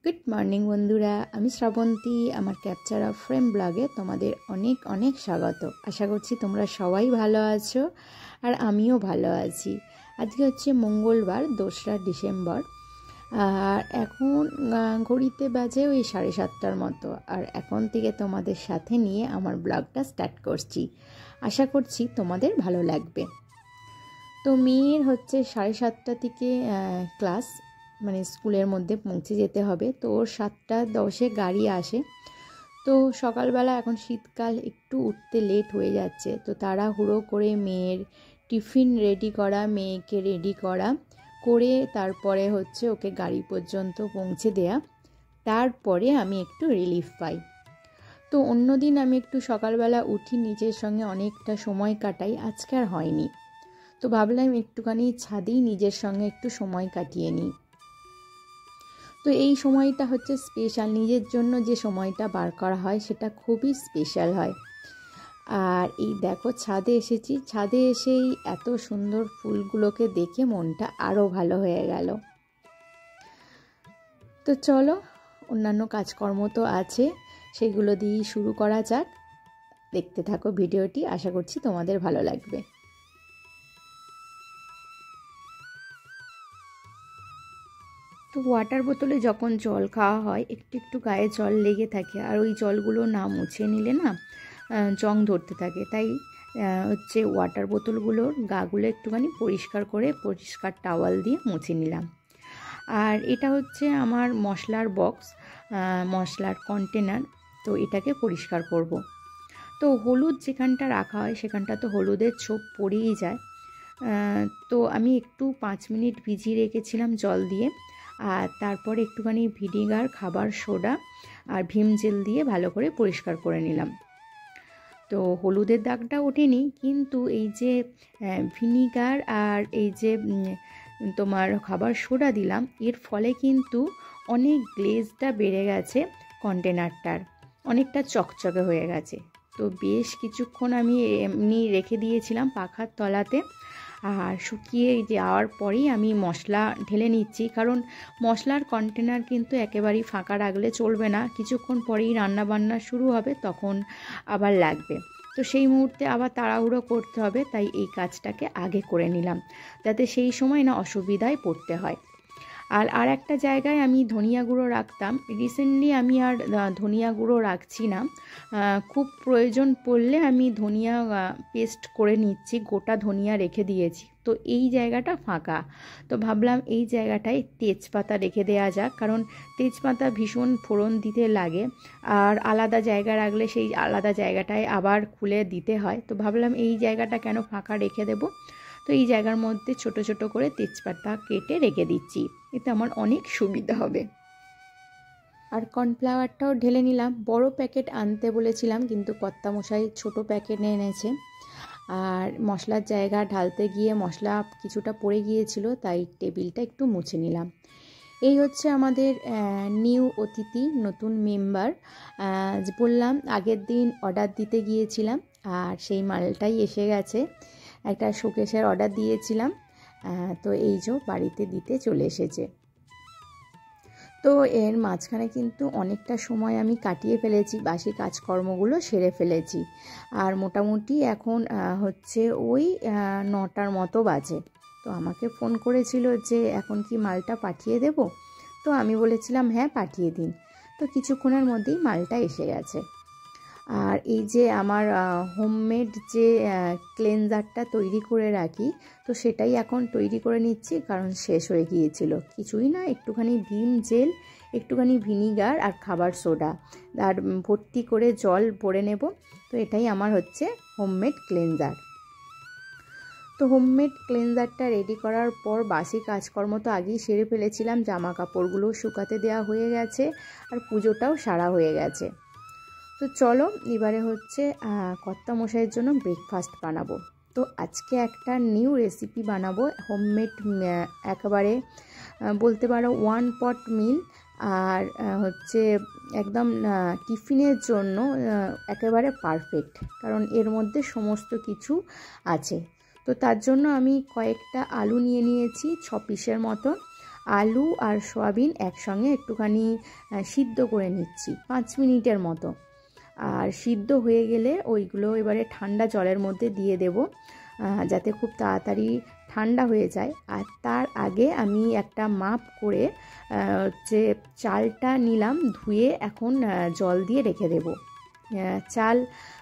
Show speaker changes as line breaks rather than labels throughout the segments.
Good morning বন্ধুরা, আমি শ্রাবন্তী। আমার ক্যাপচার অফ ফ্রেম ব্লগে তোমাদের অনেক অনেক স্বাগত। আশা করছি তোমরা সবাই ভালো আছো আর আমিও ভালো আছি। আজকে হচ্ছে মঙ্গলবার, 2রা ডিসেম্বর। আর এখন ঘড়িতে বাজে ওই 7:30টার মতো। আর এখন থেকে তোমাদের সাথে নিয়ে আমার ব্লগটা স্টার্ট করছি। আশা করছি তোমাদের ভালো লাগবে। তো মেয়ের হচ্ছে 7:30টা থেকে ক্লাস, মানে স্কুলের মধ্যে পৌঁছে যেতে হবে। তো ওর 7:10-এ গাড়ি আসে। তো সকালবেলা এখন শীতকাল, একটু উঠতে লেট হয়ে যাচ্ছে। তো তাড়াহুড়ো করে মেয়ের টিফিন রেডি করা, মেয়েকে রেডি করা করে তারপরে হচ্ছে ওকে গাড়ি পর্যন্ত পৌঁছে দেয়া। তারপরে আমি একটু রিলিফ পাই। তো অন্যদিন আমি একটু সকালবেলা উঠি, নিজের সঙ্গে অনেকটা সময় কাটাই। আজকে আর হয়নি। তো ভাবলাম একটুখানি ছাদেই নিজের সঙ্গে একটু সময় কাটিয়ে নিই। তো এই সময়টা হচ্ছে স্পেশাল, নিজের জন্য যে সময়টা বার করা হয় সেটা খুবই স্পেশাল হয়। আর এই দেখো ছাদে এসেছি, ছাদে এসেই এত সুন্দর ফুলগুলোকে দেখে মনটা আরও ভালো হয়ে গেল। তো চলো, অন্যান্য কাজকর্ম তো আছে, সেগুলো দিয়েই শুরু করা যাক। দেখতে থাকো ভিডিওটি, আশা করছি তোমাদের ভালো লাগবে। তো ওয়াটার বোতলে যখন জল খাওয়া হয় একটু একটু গায়ে জল লেগে থাকে, আর ওই জলগুলো না মুছে নিলে না জং ধরতে থাকে। তাই হচ্ছে ওয়াটার বোতলগুলোর গাগুলো একটুখানি পরিষ্কার করে পরিষ্কার টাওয়াল দিয়ে মুছে নিলাম। আর এটা হচ্ছে আমার মশলার বক্স, মশলার কন্টেনার। তো এটাকে পরিষ্কার করব। তো হলুদ যেখানটা রাখা হয় সেখানটা তো হলুদের ছোপ পড়েই যায়। তো আমি একটু 5 মিনিট ভিজিয়ে রেখেছিলাম জল দিয়ে। আর তারপরে একটুখানি ভিনিগার, খাবার সোডা আর ভিম জেল দিয়ে ভালো করে পরিষ্কার করে নিলাম। তো হলুদের দাগটা ওঠেনি, কিন্তু এই যে ভিনিগার আর এই যে তোমার খাবার সোডা দিলাম, এর ফলে কিন্তু অনেক গ্লেজটা বেড়ে গেছে, কন্টেনারটার অনেকটা চকচকে হয়ে গেছে। তো বেশ কিছুক্ষণ আমি এমনি রেখে দিয়েছিলাম পাখার তলাতে। আর শুকিয়ে যাওয়ার পরেই আমি মশলা ঢেলে নিচ্ছি, কারণ মশলার কন্টেনার কিন্তু একেবারেই ফাঁকা রাখলে চলবে না। কিছুক্ষণ পরেই রান্না বান্না শুরু হবে, তখন আবার লাগবে। তো সেই মুহূর্তে আবার তাড়াহুড়ো করতে হবে, তাই এই কাজটাকে আগে করে নিলাম, যাতে সেই সময় না অসুবিধায় পড়তে হয়। আর একটা জায়গায় আমি ধনিয়া গুঁড়ো রাখতাম, রিসেন্টলি আমি আর ধনিয়া গুঁড়ো রাখছি না। খুব প্রয়োজন পড়লে আমি ধনিয়া পেস্ট করে নিচ্ছি, গোটা ধনিয়া রেখে দিয়েছি। তো এই জায়গাটা ফাঁকা, তো ভাবলাম এই জায়গাটায় তেজপাতা রেখে দেওয়া যাক, কারণ তেজপাতা ভীষণ ফোড়ন দিতে লাগে। আর আলাদা জায়গা রাখলে সেই আলাদা জায়গাটায় আবার খুলে দিতে হয়। তো ভাবলাম এই জায়গাটা কেন ফাঁকা রেখে দেব। তো এই জায়গার মধ্যে ছোট ছোট করে তেজপাতা কেটে রেখে দিচ্ছি, এতে আমার অনেক সুবিধা হবে। আর কর্নফ্লাওয়ারটাও ঢেলে নিলাম। বড় প্যাকেট আনতে বলেছিলাম, কিন্তু কর্তামশাই ছোট প্যাকেট এনেছে। আর মশলার জায়গা ঢালতে গিয়ে মশলা কিছুটা পড়ে গিয়েছিল, তাই টেবিলটা একটু মুছে নিলাম। এই হচ্ছে আমাদের নিউ অতিথি, নতুন মেম্বার। বললাম আগের দিন অর্ডার দিতে গিয়েছিলাম, আর সেই মালটাই এসে গেছে। একটা শোকেসের অর্ডার দিয়েছিলাম, তো এই যে বাড়িতে দিতে চলে এসেছে। তো এর মাঝখানে কিন্তু অনেকটা সময় আমি কাটিয়ে ফেলেছি, বাসি কাজকর্মগুলো সেরে ফেলেছি। আর মোটামুটি এখন হচ্ছে ওই 9টার মতো বাজে। তো আমাকে ফোন করেছিল যে এখন কি মালটা পাঠিয়ে দেব। তো আমি বলেছিলাম হ্যাঁ পাঠিয়ে দিন। তো কিছুক্ষণের মধ্যেই মালটা এসে গেছে। আর এই যে আমার হোমমেড যে ক্লেনজারটা তৈরি করে রাখি, তো সেটাই এখন তৈরি করে নিচ্ছি, কারণ শেষ হয়ে গিয়েছিল। কিছুই না, একটুখানি ভিম জেল, একটুখানি ভিনিগার আর খাবার সোডা আর ভর্তি করে জল ভরে নেব। তো এটাই আমার হচ্ছে হোমমেড ক্লেনজার। তো হোমমেড ক্লেনজারটা রেডি করার পর বাসি কাজকর্ম তো আগেই সেরে ফেলেছিলাম, জামা কাপড়গুলো শুকাতে দেওয়া হয়ে গেছে, আর পুজোটাও সারা হয়ে গেছে। তো চলো এবারে হচ্ছে কর্তামশাইয়ের জন্য ব্রেকফাস্ট বানাবো। তো আজকে একটা নিউ রেসিপি বানাবো, হোমমেড, একেবারে বলতে পারো 1 পট মিল। আর হচ্ছে একদম টিফিনের জন্য একেবারে পারফেক্ট, কারণ এর মধ্যে সমস্ত কিছু আছে। তো তার জন্য আমি কয়েকটা আলু নিয়ে নিয়েছি, 6 পিসের মতো। আলু আর সয়াবিন একসঙ্গে একটুখানি সিদ্ধ করে নিচ্ছি 5 মিনিটের মতো। আর সিদ্ধ হয়ে গেলে ওইগুলো এবারে ঠান্ডা জলের মধ্যে দিয়ে দেব, যাতে খুব তাড়াতাড়ি ঠান্ডা হয়ে যায়। আর তার আগে আমি একটা মাপ করে হচ্ছে চালটা নিলাম, ধুয়ে এখন জল দিয়ে রেখে দেব। চাল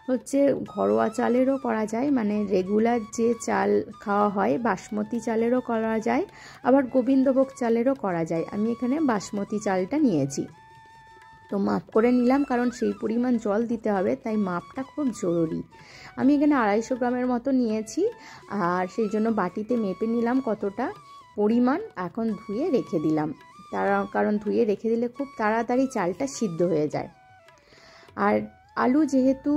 হচ্ছে ঘরোয়া চালেরও করা যায়, মানে রেগুলার যে চাল খাওয়া হয় বাসমতি চালেরও করা যায়, আবার গোবিন্দভোগ চালেরও করা যায়। আমি এখানে বাসমতি চালটা নিয়েছি, তো মাপ করে নিলাম, কারণ সেই পরিমাণ জল দিতে হবে, তাই মাপটা খুব জরুরি। আমি এখানে 250 গ্রামের মতো নিয়েছি, আর সেই জন্য বাটিতে মেপে নিলাম কতটা পরিমাণ। এখন ধুয়ে রেখে দিলাম, কারণ ধুয়ে রেখে দিলে খুব তাড়াতাড়ি চালটা সিদ্ধ হয়ে যায়। আর আলু যেহেতু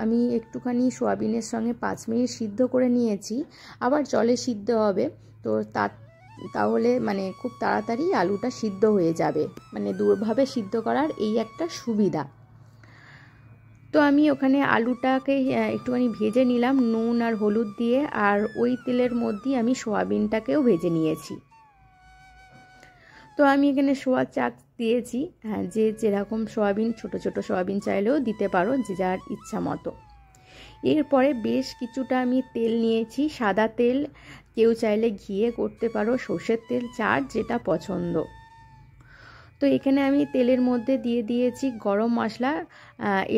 আমি একটুখানি সোয়াবিনের সঙ্গে 5 মিনিট সিদ্ধ করে নিয়েছি, আবার জলে সিদ্ধ হবে, তো তাহলে মানে খুব তাড়াতাড়ি আলুটা সিদ্ধ হয়ে যাবে, মানে দুভাবে সিদ্ধ করার এই একটা সুবিধা। তো আমি ওখানে আলুটাকে একটুখানি ভেজে নিলাম নুন আর হলুদ দিয়ে, আর ওই তেলের মধ্যেই আমি সোয়াবিনটাকেও ভেজে নিয়েছি। তো আমি এখানে সোয়া চাক দিয়েছি, হ্যাঁ, যে যেরকম সোয়াবিন, ছোট ছোট সোয়াবিন চাইলেও দিতে পারো, যে যার ইচ্ছা মতো। এরপরে বেশ কিছুটা আমি তেল নিয়েছি, সাদা তেল, কেউ চাইলে ঘিয়ে করতে পারো, সর্ষের তেল, যার যেটা পছন্দ। তো এখানে আমি তেলের মধ্যে দিয়ে দিয়েছি গরম মশলা,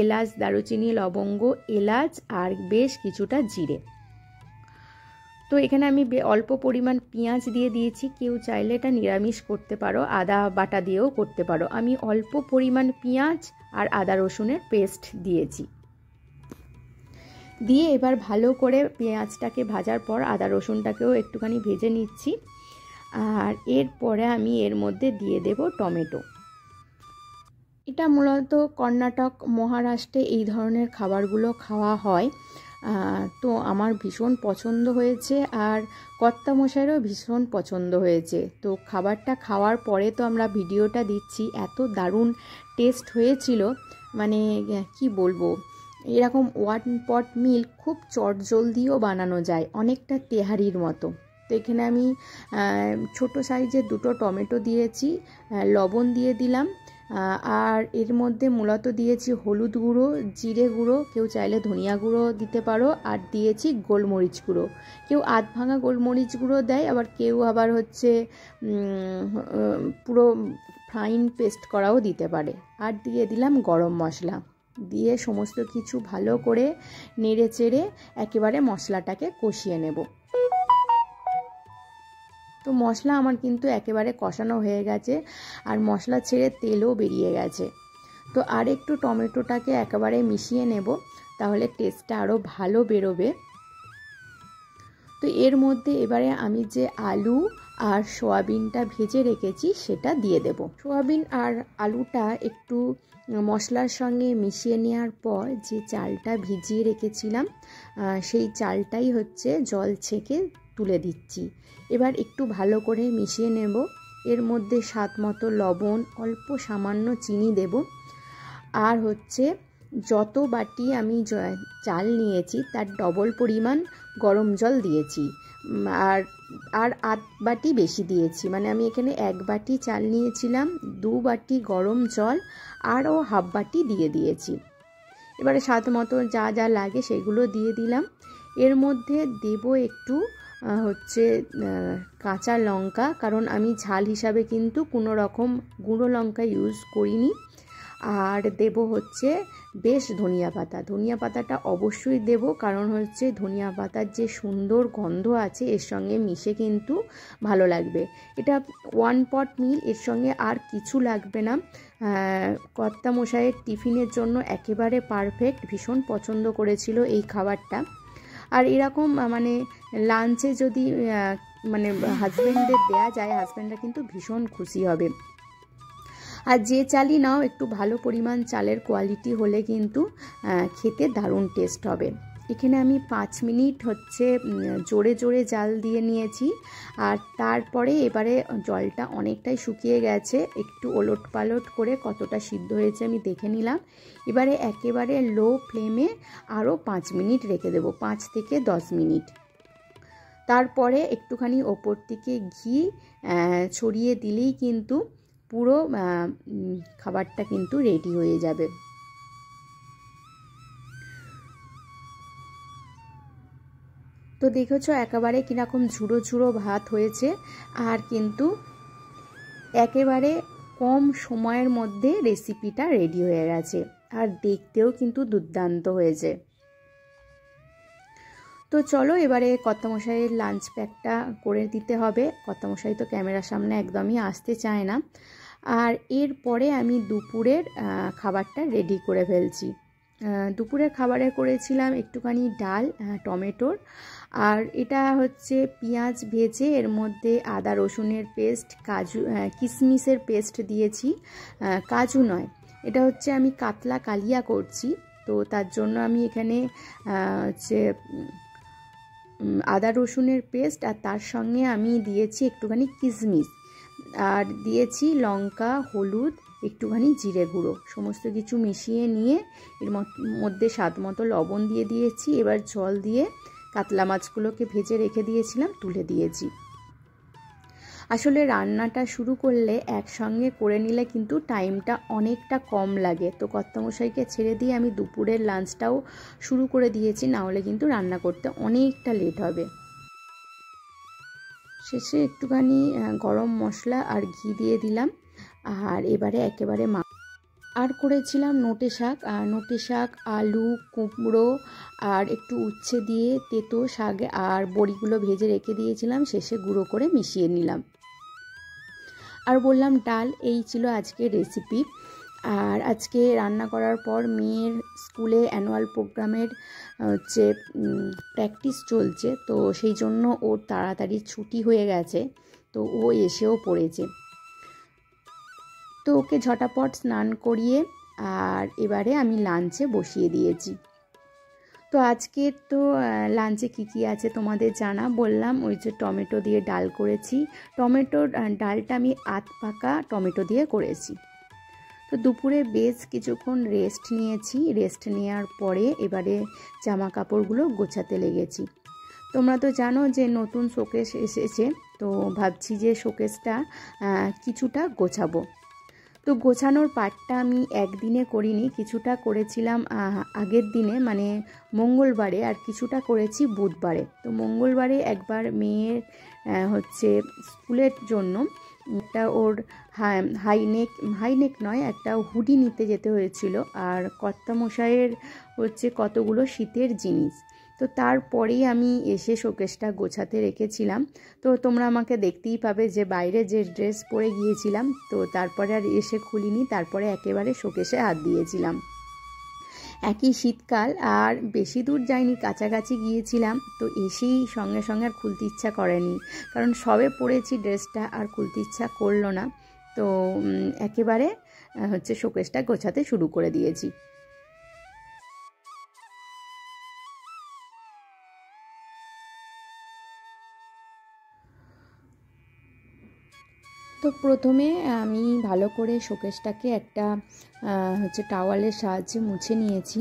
এলাচ, দারুচিনি, লবঙ্গ, এলাচ আর বেশ কিছুটা জিরে। তো এখানে আমি অল্প পরিমাণ পেঁয়াজ দিয়ে দিয়েছি, কেউ চাইলে এটা নিরামিষ করতে পারো, আদা বাটা দিয়েও করতে পারো। আমি অল্প পরিমাণ পেঁয়াজ আর আদা রসুনের পেস্ট দিয়েছি। দিয়ে এবার ভালো করে পেঁয়াজটাকে ভাজার পর আদা রসুনটাকেও একটুখানি ভেজে নিচ্ছি। আর এরপরে আমি এর মধ্যে দিয়ে দেব টমেটো। এটা মূলত কর্ণাটক, মহারাষ্ট্রে এই ধরনের খাবারগুলো খাওয়া হয়, তো আমার ভীষণ পছন্দ হয়েছে, আর কর্তামশাইয়েরও ভীষণ পছন্দ হয়েছে। তো খাবারটা খাওয়ার পরে তো আমরা ভিডিওটা দিচ্ছি, এত দারুণ টেস্ট হয়েছিল, মানে কি বলবো। এরকম 1 পট মিল খুব চটজলদিও বানানো যায়, অনেকটা তেহারির মতো। তো এখানে আমি ছোট সাইজের 2টো টমেটো দিয়েছি, লবণ দিয়ে দিলাম, আর এর মধ্যে মূলত দিয়েছি হলুদ গুঁড়ো, জিরে গুঁড়ো, কেউ চাইলে ধনিয়া গুঁড়ো দিতে পারো, আর দিয়েছি গোলমরিচ গুঁড়ো। কেউ আধ ভাঙা গোলমরিচ গুঁড়ো দেয়, আবার কেউ আবার হচ্ছে পুরো ফাইন পেস্ট করাও দিতে পারে। আর দিয়ে দিলাম গরম মশলা, দিয়ে সমস্ত কিছু ভালো করে নেড়ে চেড়ে একেবারে মশলাটাকে কষিয়ে নেব। তো মশলা আমার কিন্তু একেবারে কষানো হয়ে গেছে, আর মশলা ছেড়ে তেলও বেরিয়ে গেছে। তো আর একটু টমেটোটাকে একেবারে মিশিয়ে নেব, তাহলে টেস্টটা আরও ভালো বেরোবে। তো এর মধ্যে এবারে আমি যে আলু আর সয়াবিনটা ভেজে রেখেছি সেটা দিয়ে দেব। সয়াবিন আর আলুটা একটু মশলার সঙ্গে মিশিয়ে নেওয়ার পর যে চালটা ভিজিয়ে রেখেছিলাম, সেই চালটাই হচ্ছে জল ছেঁকে তুলে দিচ্ছি। এবার একটু ভালো করে মিশিয়ে নেব। এর মধ্যে স্বাদ মতো লবণ, অল্প সামান্য চিনি দেব, আর হচ্ছে যত বাটি আমি চাল নিয়েছি তার ডবল পরিমাণ গরম জল দিয়েছি, আর আধ বাটি বেশি দিয়েছি, মানে আমি এখানে 1 বাটি চাল নিয়েছিলাম, 2 বাটি গরম জল আরও হাফ বাটি দিয়ে দিয়েছি। এবারে স্বাদ মতো যা যা লাগে সেগুলো দিয়ে দিলাম। এর মধ্যে দেব একটু হচ্ছে কাঁচা লঙ্কা, কারণ আমি ঝাল হিসাবে কিন্তু কোনো রকম গুঁড়ো লঙ্কা ইউজ করিনি। আর দেব হচ্ছে বেশ ধনিয়া পাতা, ধনিয়া পাতাটা অবশ্যই দেব, কারণ হচ্ছে ধনিয়া পাতার যে সুন্দর গন্ধ আছে এর সঙ্গে মিশে কিন্তু ভালো লাগবে। এটা 1 পট মিল, এর সঙ্গে আর কিছু লাগবে না। কর্তামশাইয়ের টিফিনের জন্য একেবারে পারফেক্ট, ভীষণ পছন্দ করেছিল এই খাবারটা। আর এরকম মানে লাঞ্চে যদি মানে হাজব্যান্ডদের দেয়া যায়, হাজব্যান্ডরা কিন্তু ভীষণ খুশি হবে। আর যে চালই নাও একটু ভালো পরিমাণ চালের কোয়ালিটি হলে কিন্তু খেতে দারুণ টেস্ট হবে। এখানে আমি 5 মিনিট হচ্ছে জোরে জোরে জাল দিয়ে নিয়েছি, আর তারপরে এবারে জলটা অনেকটাই শুকিয়ে গেছে, একটু ওলট পালট করে কতটা সিদ্ধ হয়েছে আমি দেখে নিলাম। এবারে একেবারে লো ফ্লেমে আরও 5 মিনিট রেখে দেবো, 5 থেকে 10 মিনিট। তারপরে একটুখানি ওপর থেকে ঘি ছড়িয়ে দিলেই কিন্তু পুরো খাবারটা কিন্তু রেডি হয়ে যাবে। তো দেখেছো একেবারে কীরকম ঝুড়ো ঝুড়ো ভাত হয়েছে, আর কিন্তু একেবারে কম সময়ের মধ্যে রেসিপিটা রেডি হয়ে গেছে, আর দেখতেও কিন্তু দুর্দান্ত হয়েছে। তো চলো এবারে কর্তামশাইয়ের লাঞ্চ প্যাকটা করে দিতে হবে। কর্তামশাই তো ক্যামেরার সামনে একদমই আসতে চায় না। আর এরপরে আমি দুপুরের খাবারটা রেডি করে ফেলছি। দুপুরের খাবারে করেছিলাম একটুখানি ডাল, টমেটোর, আর এটা হচ্ছে পেঁয়াজ ভেজে এর মধ্যে আদা রসুনের পেস্ট, কাজু কিশমিশের পেস্ট দিয়েছি, কাজু নয়, এটা হচ্ছে আমি কাতলা কালিয়া করছি। তো তার জন্য আমি এখানে হচ্ছে আদা রসুনের পেস্ট, আর তার সঙ্গে আমি দিয়েছি একটুখানি কিশমিশ, আর দিয়েছি লঙ্কা, হলুদ, একটুখানি জিরে গুঁড়ো, সমস্ত কিছু মিশিয়ে নিয়ে এর মধ্যে স্বাদ মতো লবণ দিয়ে দিয়েছি। এবার জল দিয়ে কাতলা মাছগুলোকে ভেজে রেখে দিয়েছিলাম তুলে দিয়েছি। আসলে রান্নাটা শুরু করলে একসঙ্গে করে নিলে কিন্তু টাইমটা অনেকটা কম লাগে। তো কর্তামশাইকে ছেড়ে দিয়ে আমি দুপুরের লাঞ্চটাও শুরু করে দিয়েছি, না হলে কিন্তু রান্না করতে অনেকটা লেট হবে। শেষে একটুখানি গরম মশলা আর ঘি দিয়ে দিলাম। আর এবারে একেবারে আর করেছিলাম নোটে শাক, আর নোটে শাক, আলু, কুমড়ো আর একটু উচ্ছে দিয়ে তেঁতো শাক আর বড়িগুলো ভেজে রেখে দিয়েছিলাম, শেষে গুঁড়ো করে মিশিয়ে নিলাম। আর বললাম ডাল। এই ছিল আজকের রেসিপি। আর আজকে রান্না করার পর মেয়ের স্কুলে অ্যানুয়াল প্রোগ্রামের হচ্ছে প্র্যাকটিস চলছে, তো সেই জন্য ওর তাড়াতাড়ি ছুটি হয়ে গেছে, তো ও এসেও পড়েছে। তো ওকে ঝটাপট স্নান করিয়ে আর এবারে আমি লাঞ্চে বসিয়ে দিয়েছি। তো আজকের তো লাঞ্চে কী আছে তোমাদের জানা, বললাম ওই যে টমেটো দিয়ে ডাল করেছি। টমেটোর ডালটা আমি আধ পাকা টমেটো দিয়ে করেছি। তো দুপুরে বেশ কিছুক্ষণ রেস্ট নিয়েছি। রেস্ট নেওয়ার পরে এবারে জামা কাপড়গুলো গোছাতে লেগেছি। তোমরা তো জানো যে নতুন শোকেস এসেছে, তো ভাবছি যে শোকেসটা কিছুটা গোছাবো। তো গোছানোর পার্টটা আমি একদিনে করিনি, কিছুটা করেছিলাম আগের দিনে মানে মঙ্গলবারে, আর কিছুটা করেছি বুধবারে। তো মঙ্গলবারে একবার মেয়ের হচ্ছে স্কুলের জন্য একটা ওর হাইনেক নয়, একটা হুডি নিতে যেতে হয়েছিল, আর কর্তামশাইয়ের হচ্ছে কতগুলো শীতের জিনিস। তো তারপরেই আমি এসে শোকেসটা গোছাতে রেখেছিলাম। তো তোমরা আমাকে দেখতেই পাবে যে বাইরে যে ড্রেস পরে গিয়েছিলাম, তো তারপরে আর এসে খুলিনি, তারপরে একেবারে শোকেসে হাত দিয়েছিলাম। একই শীতকাল, আর বেশি দূর যাইনি, কাছাকাছি গিয়েছিলাম। তো এসেই সঙ্গে সঙ্গে আর খুলতে ইচ্ছা করেনি, কারণ সবে পরেছি ড্রেসটা, আর খুলতে ইচ্ছা করলো না। তো একেবারে হচ্ছে শোকেসটা গোছাতে শুরু করে দিয়েছি। তো প্রথমে আমি ভালো করে শোকেসটাকে একটা হচ্ছে টাওয়ালের সাহায্যে মুছে নিয়েছি।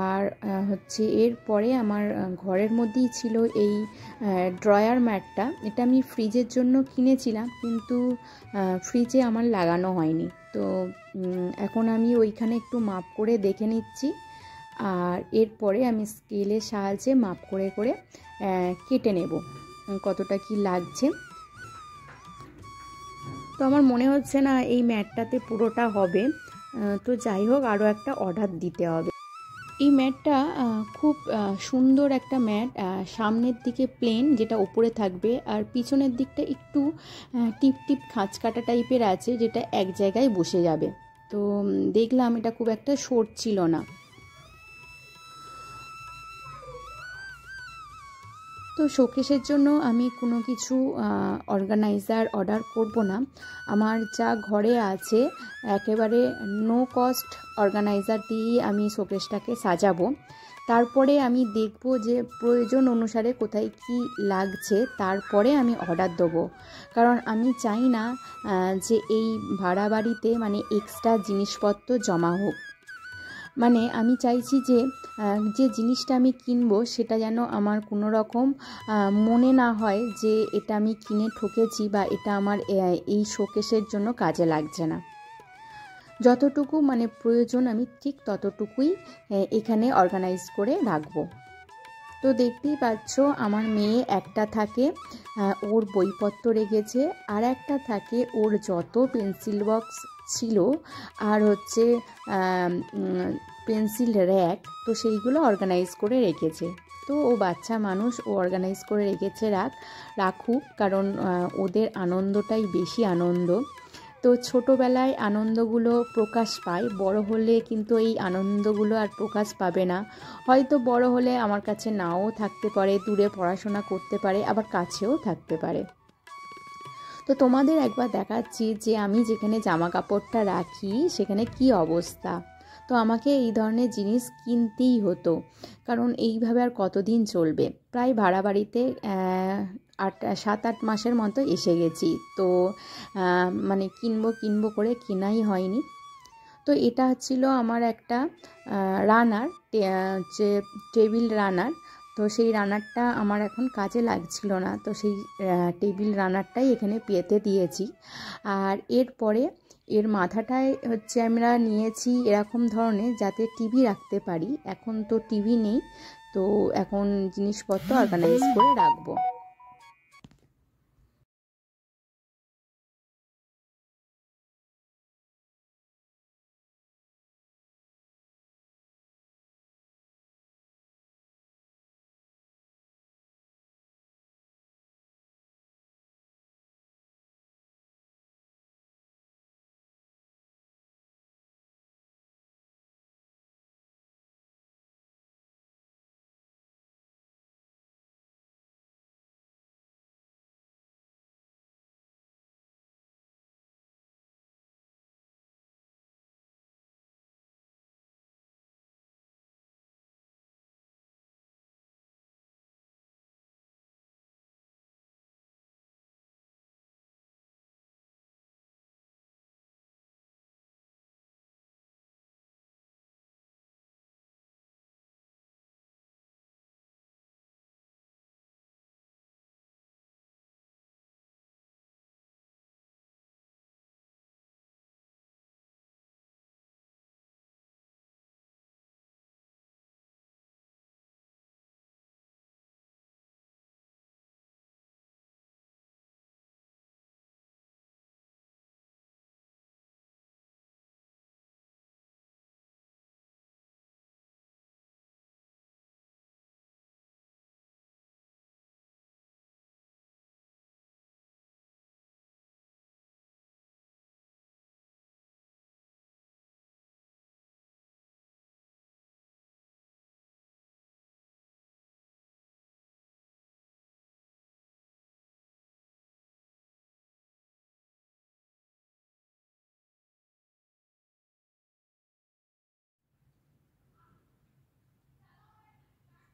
আর হচ্ছে এরপরে আমার ঘরের মধ্যেই ছিল এই ড্রয়ার ম্যাটটা। এটা আমি ফ্রিজের জন্য কিনেছিলাম, কিন্তু ফ্রিজে আমার লাগানো হয়নি। তো এখন আমি ওইখানে একটু মাপ করে দেখে নিচ্ছি, আর এরপরে আমি স্কেলের সাহায্যে মাপ করে করে কেটে নেব কতটা কি লাগছে। তো আমার মনে হচ্ছে না এই ম্যাটটাতে পুরোটা হবে, তো যাই হোক আরও একটা অর্ডার দিতে হবে। এই ম্যাটটা খুব সুন্দর একটা ম্যাট, সামনের দিকে প্লেন যেটা উপরে থাকবে, আর পিছনের দিকটা একটু টিপ টিপ খাঁচ কাটা টাইপের আছে, যেটা এক জায়গায় বসে যাবে। তো দেখলাম এটা খুব একটা শর্ট ছিল না। তো শোকেসের জন্য আমি কোনো কিছু অর্গানাইজার অর্ডার করব না, আমার যা ঘরে আছে একেবারে নো কস্ট অর্গানাইজার দিয়েই আমি শোকেসটাকে সাজাবো। তারপরে আমি দেখব যে প্রয়োজন অনুসারে কোথায় কি লাগছে, তারপরে আমি অর্ডার দেবো। কারণ আমি চাই না যে এই ভাড়া বাড়িতে মানে এক্সট্রা জিনিসপত্র জমা হোক। মানে আমি চাইছি যে যে জিনিসটা আমি কিনবো সেটা যেন আমার কোনো রকম মনে না হয় যে এটা আমি কিনে ঠকেছি বা এটা আমার এই শোকেসের জন্য কাজে লাগছে না। যতটুকু মানে প্রয়োজন আমি ঠিক ততটুকুই এখানে অর্গানাইজ করে রাখবো। তো দেখতেই পাচ্ছ আমার মেয়ে একটা থাকে ওর বইপত্র রেখেছে, আর একটা থাকে ওর যত পেন্সিল বক্স ছিল আর হচ্ছে পেন্সিল র্যাক, তো সেইগুলো অর্গানাইজ করে রেখেছে। তো ও বাচ্চা মানুষ, ও অর্গানাইজ করে রেখেছে রাখুক, কারণ ওদের আনন্দটাই বেশি আনন্দ। তো ছোটোবেলায় আনন্দগুলো প্রকাশ পায়, বড় হলে কিন্তু এই আনন্দগুলো আর প্রকাশ পাবে না। হয়তো বড় হলে আমার কাছে নাও থাকতে পারে, দূরে পড়াশোনা করতে পারে, আবার কাছেও থাকতে পারে। তো তোমাদের একবার দেখাচ্ছি যে আমি যেখানে জামা কাপড়টা রাখি সেখানে কি অবস্থা। তো আমাকে এই ধরনের জিনিস কিনতেই হতো, কারণ এইভাবে আর কতদিন চলবে। প্রায় ভাড়া বাড়িতে 7-8 মাসের মতো এসে গেছি, তো মানে কিনবো করে কেনাই হয়নি। তো এটা ছিল আমার একটা রানার, যে টেবিল রানার। তো সেই রানারটা আমার এখন কাজে লাগছিল না, তো সেই টেবিল রানারটাই এখানে পেতে দিয়েছি। আর এরপরে এর মাথাটায় হচ্ছে আমরা নিয়েছি এরকম ধরনের যাতে টিভি রাখতে পারি। এখন তো টিভি নেই, তো এখন জিনিসপত্র অর্গানাইজ করে রাখবো।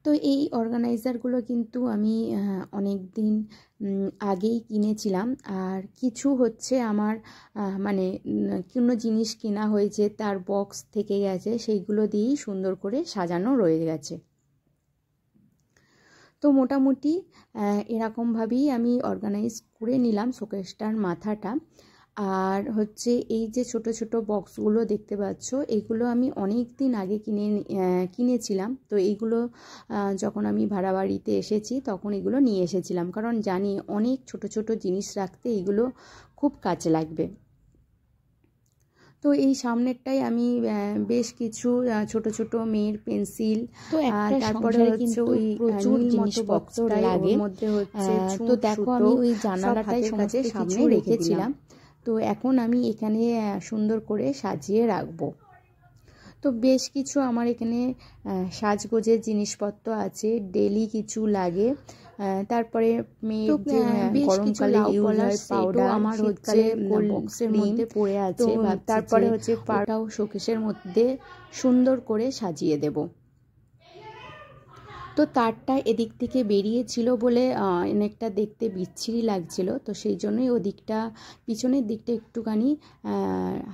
তো এই অর্গানাইজারগুলো কিন্তু আমি অনেক দিন আগেই কিনেছিলাম। আর কিছু হচ্ছে আমার মানে কোনো জিনিস কেনা হয়েছে তার বক্স থেকে গেছে, সেইগুলো দিয়েই সুন্দর করে সাজানো রয়ে গেছে। তো মোটামুটি এরকমভাবেই আমি অর্গানাইজ করে নিলাম শোকেসটার মাথাটা। আর হচ্ছে এই যে ছোট ছোট বক্সগুলো দেখতে পাচ্ছ, এইগুলো আমি অনেক দিন আগে কিনেছিলাম। তো এইগুলো যখন আমি ভাড়া বাড়িতে এসেছি তখন এগুলো নিয়ে এসেছিলাম, কারণ জানি অনেক ছোট ছোট জিনিস রাখতে এগুলো খুব কাজে লাগবে। তো এই সামনেরটাই আমি বেশ কিছু ছোট ছোট মেয়ের পেন্সিল, তো তারপরে হচ্ছে ওই প্রচুর জিনিসপত্র লাগে মধ্যে হচ্ছে, তো দেখো আমি ওই জানালাটাই সমস্ত সামনে রেখেছিলাম। তো এখন আমি এখানে সুন্দর করে সাজিয়ে রাখবো। তো বেশ কিছু আমার এখানে সাজগোজের জিনিসপত্র আছে, ডেলি কিছু লাগে। তারপরে মেয়ের যে গরমকালে ইউজ হয় পাউডার, আমার হচ্ছে বক্সের মধ্যে পড়ে আছে। তারপরে হচ্ছে পাউডারটাও শোকেসের মধ্যে সুন্দর করে সাজিয়ে দেব। তো তারটা এদিক থেকে বেরিয়েছিল বলে অনেকটা দেখতে বিচ্ছিরি লাগছিল, তো সেই জন্যই ওদিকটা পিছনের দিকটা একটুখানি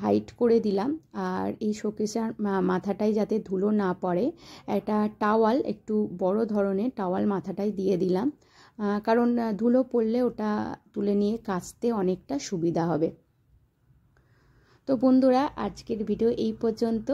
হাইট করে দিলাম। আর এই শোকেসের মাথাটায় যাতে ধুলো না পড়ে একটা টাওয়াল, একটু বড় ধরনের টাওয়াল মাথাটায় দিয়ে দিলাম, কারণ ধুলো পড়লে ওটা তুলে নিয়ে কাচতে অনেকটা সুবিধা হবে। তো বন্ধুরা, আজকের ভিডিও এই পর্যন্ত।